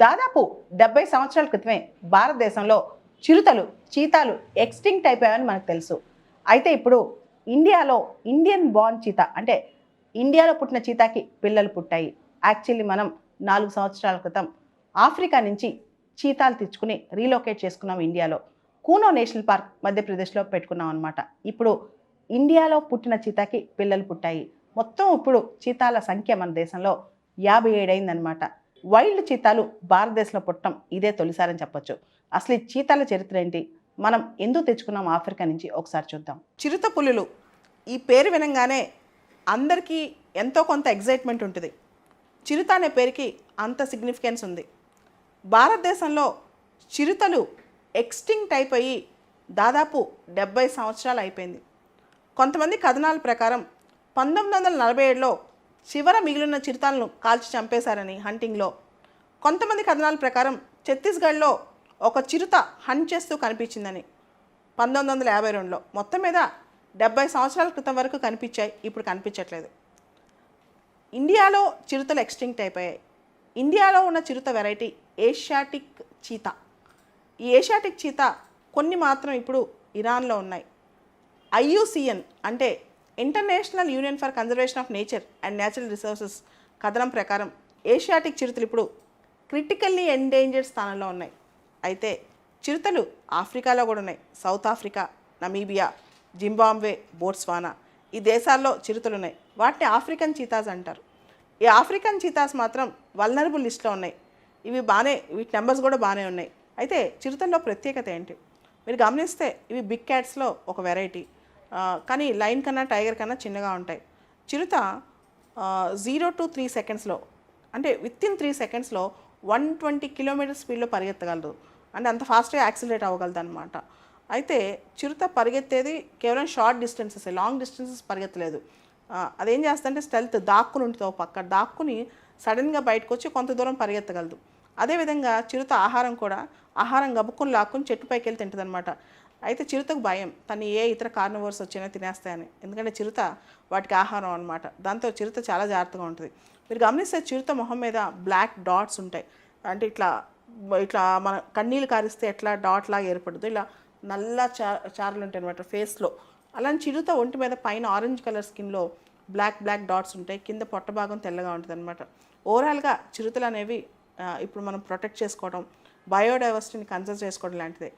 దాదాపు 70 సంవత్సరాల క్రితమే భారతదేశంలో చిరుతలు చీతాలు ఎక్స్టింక్ట్ అయిపోయాయని మనకు తెలుసు. అయితే ఇప్పుడు ఇండియాలో ఇండియన్ బార్న్ చీతా అంటే ఇండియాలో పుట్టిన చీతాకి పిల్లలు పుట్టాయి. యాక్చువల్లీ మనం 4 సంవత్సరాల క్రితం ఆఫ్రికా నుంచి చీతాలు తెచ్చుకుని రీలొకేట్ చేసుకున్నాం ఇండియాలో. కూనో నేషనల్ పార్క్ మధ్యప్రదేశ్లో పెట్టుకున్నాం అనమాట. ఇప్పుడు ఇండియాలో పుట్టిన చీతాకి పిల్లలు పుట్టాయి. మొత్తం ఇప్పుడు చీతాల సంఖ్య మన దేశంలో 57 అయిందనమాట. వైల్డ్ చీతాలు భారతదేశంలో పుట్టడం ఇదే తొలిసారని చెప్పొచ్చు. అసలు ఈ చీతాల చరిత్ర ఏంటి, మనం ఎందుకు తెచ్చుకున్నాం ఆఫ్రికా నుంచి, ఒకసారి చూద్దాం. చిరుత పులులు ఈ పేరు వినంగానే అందరికీ ఎంతో కొంత ఎగ్జైట్మెంట్ ఉంటుంది. చిరుత అనే పేరుకి అంత సిగ్నిఫికెన్స్ ఉంది. భారతదేశంలో చిరుతలు ఎక్స్టింక్ట్ అయిపోయి దాదాపు 70 సంవత్సరాలు అయిపోయింది. కొంతమంది కథనాల ప్రకారం 1947లో చివర మిగిలిన చిరుతలను కాల్చి చంపేశారని హంటింగ్లో. కొంతమంది కథనాల ప్రకారం ఛత్తీస్గఢ్లో ఒక చిరుత హంట్ చేస్తూ కనిపించిందని 1952లో. మొత్తం మీద 70 సంవత్సరాల క్రితం వరకు కనిపించాయి, ఇప్పుడు కనిపించట్లేదు. ఇండియాలో చిరుతలు ఎక్స్టింక్ట్ అయిపోయాయి. ఇండియాలో ఉన్న చిరుత వెరైటీ ఏషియాటిక్ చీతా. ఈ ఏషియాటిక్ చీతా కొన్ని మాత్రం ఇప్పుడు ఇరాన్లో ఉన్నాయి. IUCN అంటే international union for conservation of nature and natural resources కథనం ప్రకారం ఏషియాటిక్ చిరుతలు ఇప్పుడు క్రిటికల్లీ ఎండేంజర్డ్ స్థానంలో ఉన్నాయి. అయితే చిరుతలు ఆఫ్రికాలో కూడా ఉన్నాయి. South Africa, Namibia, Zimbabwe, Botswana ఈ దేశాల్లో చిరుతలు ఉన్నాయి. వాటిని ఆఫ్రికన్ చీతాస్ అంటారు. ఈ ఆఫ్రికన్ చీతాస్ మాత్రం వల్నరబుల్ లిస్ట్లో ఉన్నాయి. వీటి నెంబర్స్ కూడా బాగానే ఉన్నాయి. అయితే చిరుతల్లో ప్రత్యేకత ఏంటి మీరు గమనిస్తే, ఇవి బిగ్ క్యాట్స్లో ఒక వెరైటీ. కానీ లైన్ కన్నా టైగర్ కన్నా చిన్నగా ఉంటాయి. చిరుత 0 to 3 సెకండ్స్లో అంటే వితిన్ 3 సెకండ్స్లో 120 కిలోమీటర్ స్పీడ్లో పరిగెత్తగలదు. అంటే అంత ఫాస్ట్గా యాక్సిలరేట్ అవ్వగలదు అనమాట. అయితే చిరుత పరిగెత్తేది కేవలం షార్ట్ డిస్టెన్సెస్, లాంగ్ డిస్టెన్సెస్ పరిగెత్తలేదు. అదేం చేస్తుందంటే స్టెల్త్, దాక్కుని ఉంటుంది. పక్క దాక్కుని సడన్గా బయటకు వచ్చి కొంత దూరం పరిగెత్తగలదు. అదేవిధంగా చిరుత ఆహారం గబుక్కుని లాక్కుని చెట్టుపైకి వెళ్ళి తింటుంది అనమాట. అయితే చిరుతకు భయం, తను ఏ ఇతర కార్నివోర్స్ వచ్చినా తినేస్తాయని. ఎందుకంటే చిరుత వాటికి ఆహారం అనమాట. దాంతో చిరుత చాలా జాగ్రత్తగా ఉంటుంది. మీరు గమనిస్తే చిరుత మొహం మీద బ్లాక్ డాట్స్ ఉంటాయి. అంటే ఇట్లా మన కన్నీళ్ళు కారిస్తే ఎట్లా డాట్ లాగా ఏర్పడదు, ఇలా నల్ల చారలు ఉంటాయి అనమాట ఫేస్లో. అలాంటి చిరుత ఒంటి మీద పైన ఆరెంజ్ కలర్ స్కిన్లో బ్లాక్ డాట్స్ ఉంటాయి, కింద పొట్ట భాగం తెల్లగా ఉంటుంది అనమాట. ఓవరాల్గా చిరుతలు అనేవి ఇప్పుడు మనం ప్రొటెక్ట్ చేసుకోవడం, బయోడైవర్సిటీని కన్సర్వ్ చేసుకోవడం లాంటిదే.